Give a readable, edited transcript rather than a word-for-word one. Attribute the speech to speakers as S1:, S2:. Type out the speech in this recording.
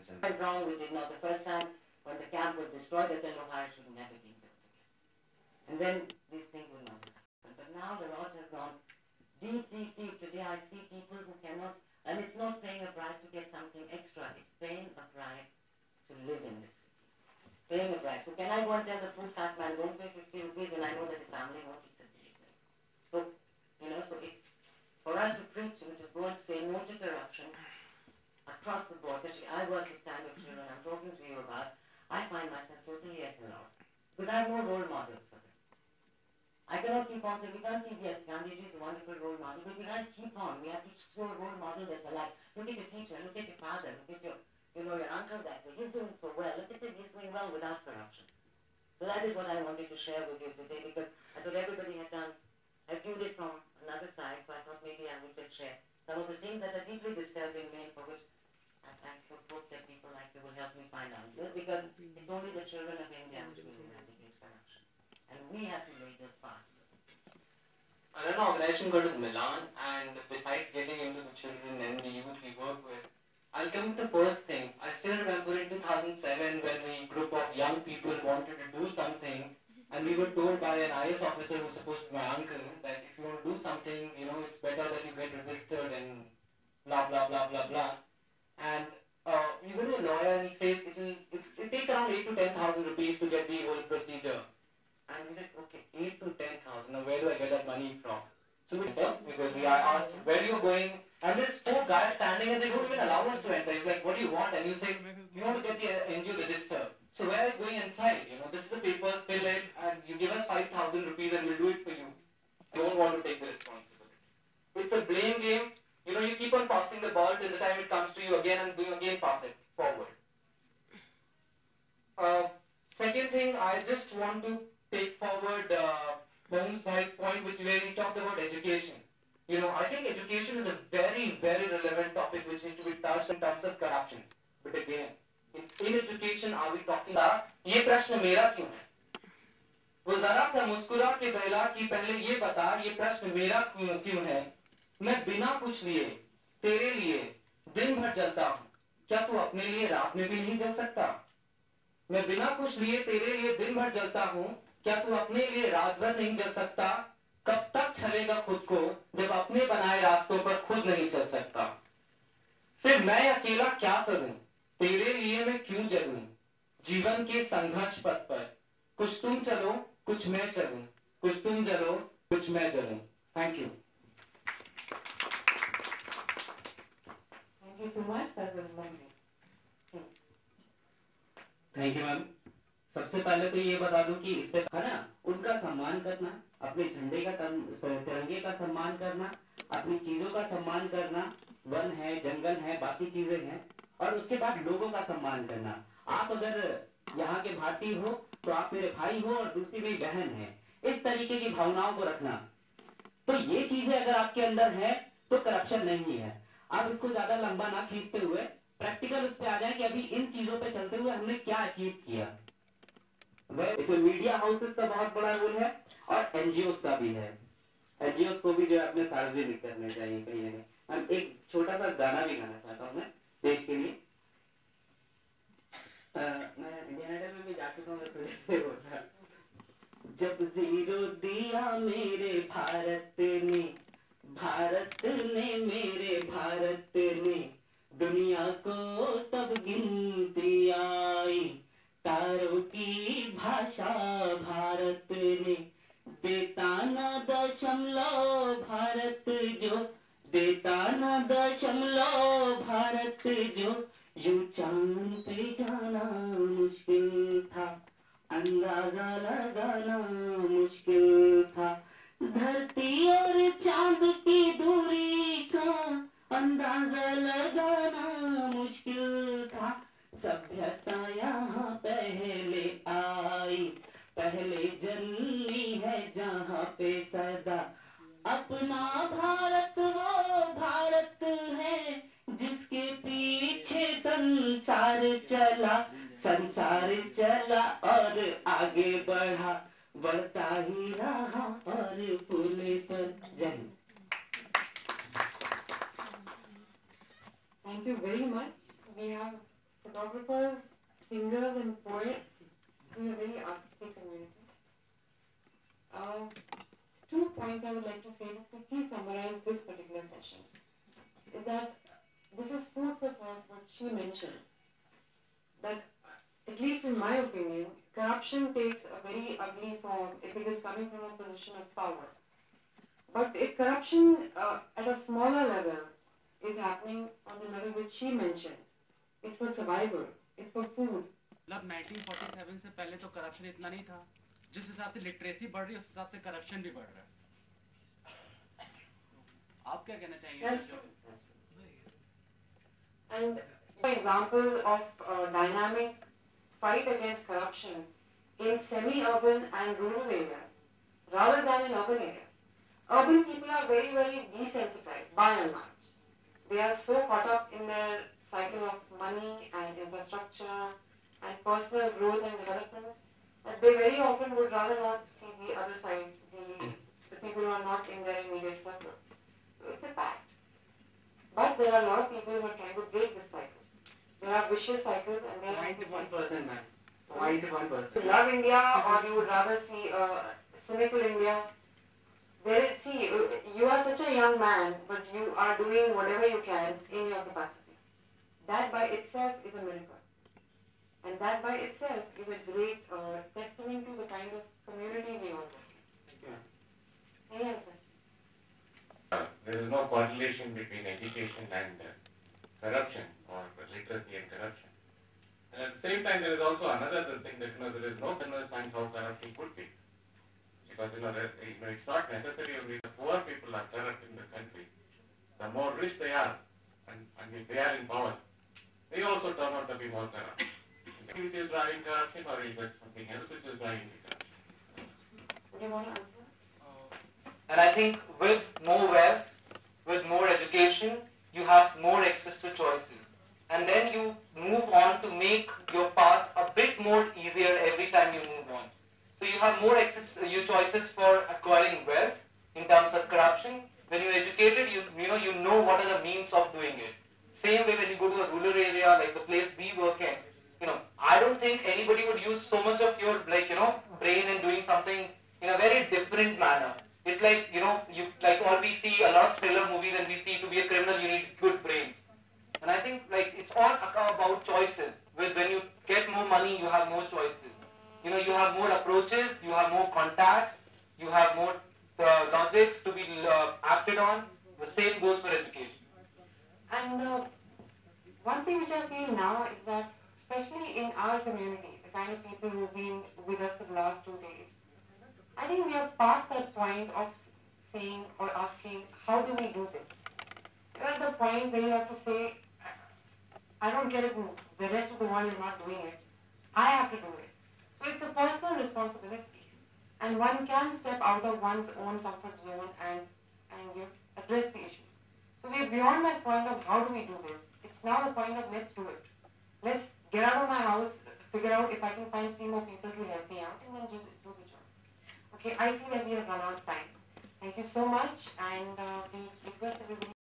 S1: themselves. Quite wrong, we did not the first time when the camp was destroyed, that then Ohio should never be built again. And then this thing will not happen. But now the rot has gone deep, deep, deep. Today I see people who cannot, and it's not paying a price to get something extra, it's paying a price to live in this city. Paying a price. So can I go and tell the food cart man, don't pay 50 rupees, and I know that his family won't eat the dish. So, so it, for us to preach and to go and say no to corruption across the board, especially I work with kind of children I'm talking to you about, I find myself totally at a loss. Because I have no role models for them. I cannot keep on saying, we can't keep, yes, Gandhiji is a wonderful role model, but we can't keep on. We have to show a role model that's alive. Look at your teacher, look at your father, look at your uncle that way. He's doing so well. Look at him, he's doing well without corruption. So that is what I wanted to share with you today, because I thought everybody had viewed it from another side, so I thought maybe I would just share some of the things that are deeply disturbing me, for which I hope that people like you will help me find answers, because it's only the children of India which will eradicate corruption. And we have to make this fast.
S2: I run an organization called Milan, and besides getting into the children and the youth we work with, I'll come to the first thing. I still remember in 2007 when a group of young people wanted to do something, and we were told by an IS officer who was supposed to be my uncle that if you want to do something, it's better that you get registered and blah blah blah blah blah. And we went to a lawyer and he says it takes around 8 to 10,000 rupees to get the whole procedure. And we said, okay, 8 to 10,000. Now where do I get that money from? So we went because I asked, where are you going? And there's 4 guys standing and they don't even allow us to enter. He's like, what do you want? And you say, you want to get the NGO register. So where are you going inside? This is the paper, fill it, and you give us 5,000 rupees and we'll do it for you. I don't want to take the responsibility. It's a blame game. You keep on passing the ball till the time it comes to you again and you again pass it forward. Second thing, I just want to take forward Bones Bhai's point, where he talked about education. I think education is a very, very relevant topic which needs to be touched in terms of corruption. But again, in education, are we talking about ये प्रश्न मेरा क्यों है? वो जरा सा मुस्कुरा के बहला कि पहले ये बता ये प्रश्न मेरा क्यों है? मैं बिना कुछ लिए तेरे लिए दिन भर जलता हूँ. क्या तू अपने लिए रात में भी नहीं जल सकता? मैं बिना कुछ लिए तेरे लिए दिन भर जलता हूँ. क्या तू अपने लिए रात भर नहीं जल सकता? कब तक छलेगा खुद को जब अपने बनाए रास्तों पर खुद नहीं चल सकता? फिर मैं अकेला क्या करूं? तेरे लिए मैं क्यों जलूं? जीवन के संघर्ष पथ पर कुछ तुम चलो कुछ मैं चलूं, कुछ तुम जलो कुछ मैं जलूं. Thank you.
S1: Thank you so much. That was lovely.
S3: Thank you ma'am. सबसे पहले तो ये बता दूं कि इससे है ना उनका सम्मान करना, अपने झंडे का तिरंगे का सम्मान करना, अपनी चीजों का सम्मान करना, वन है जंगल है बाकी चीजें हैं, और उसके बाद लोगों का सम्मान करना. आप अगर यहाँ के भारतीय हो तो आप मेरे भाई हो और दूसरी मेरी बहन है. इस तरीके की भावनाओं को रखना, तो ये चीजें अगर आपके अंदर है तो करप्शन नहीं है. आप इसको ज्यादा लंबा ना खींचते हुए प्रैक्टिकल उस पे आ जाए कि अभी इन चीजों पे चलते हुए हमने क्या अचीव किया. इसमें मीडिया हाउसेस का बहुत बड़ा रोल है और एनजीओस का भी है. एनजीओस को भी जो है अपने सार्वजनिक करने चाहिए कहीं ना कहीं. हम एक छोटा सा गाना भी गाना चाहता हूँ मैं देश के लिए. मैं इंडियन आइडल में भी जा चुका हूँ तो जैसे होता जब जीरो दिया मेरे भारत ने मेरे भारत ने दुनिया को तब गिनती आई. तारों की भाषा भारत ने देता न दशमलव भारत जो देता न दशमलव भारत जो यूं चांद पे जाना मुश्किल था, अंदाजा लगाना मुश्किल था. धरती और चांद की दूरी का अंदाजा लगाना मुश्किल था. सभ्यता यहाँ पहले आई, पहले जन्मी है जहाँ पे सदा. अपना भारत वो भारत है जिसके पीछे संसार चला और आगे बढ़ा, बढ़ता ही रहा और फूले पर जय.
S1: Thank you very much. We have
S4: photographers, singers and poets in a very artistic community. Uh, 2 points I would like to say to quickly summarize this particular session is that this is food for thought what she mentioned, that at least in my opinion, corruption takes a very ugly form if it is coming from a position of power. But if corruption at a smaller level is happening on the level which she mentioned, it's for survival, it's for food.
S5: मतलब 1947 से पहले तो corruption इतना नहीं था, जिस हिसाब से लिटरेसी बढ़ रही है उस हिसाब से करप्शन भी बढ़ रहा है। आप क्या कहना चाहेंगे?
S4: That's true. And examples of dynamic fight against corruption in semi-urban and rural areas rather than in urban areas. Urban people are very, very desensitized by and large. They are so caught up in their cycle of money and infrastructure and personal growth and development that they very often would rather not see the other side, the people who are not in their immediate circle. So it's a fact. But there are a lot of people who are trying to break this cycle. There are vicious cycles and there are
S2: 91%, man. 91%.
S4: you love India or you would rather see a cynical India. See, you are such a young man, but you are doing whatever you can in your capacity. That by itself is a miracle. And that by itself is a great testament to the kind of community we all live in. Any other questions?
S6: There is no correlation between education and corruption or literacy and corruption. And at the same time, there is also another thing that there is no understanding how corruption could be. Because it's not necessary only the poor people are corrupt in this country. The more rich they are, and if they are in power, they also turn out to be more corrupt. Which is driving corruption, or is it something else which is driving the corruption?
S4: Do you want to answer?
S2: And I think with more wealth, with more education, you have more access to choices. And then you move on to make your path a bit more easier every time you move on. So you have more access, your choices for acquiring wealth in terms of corruption. When you're educated, you know what are the means of doing it. Same way when you go to a rural area like the place we work in, I don't think anybody would use so much of your brain in doing something in a very different manner. It's like, or we see a lot of thriller movies and we see to be a criminal you need good brains. And I think it's all about choices. When you get more money, you have more choices. You have more approaches, you have more contacts, you have more logics to be acted on. The same goes for education.
S4: And one thing which I feel now is that, especially in our community, the kind of people who've been with us for the last 2 days, I think we are past that point of saying or asking, how do we do this? We're at the point where you have to say, I don't get it, the rest of the world is not doing it. I have to do it. So it's a personal responsibility. And one can step out of one's own comfort zone and address the issues. So we're beyond that point of how do we do this. It's now the point of let's do it. Let's get out of my house, figure out if I can find 3 more people to help me out, and then do the job. Okay, I see that we have run out of time. Thank you so much, and we request everybody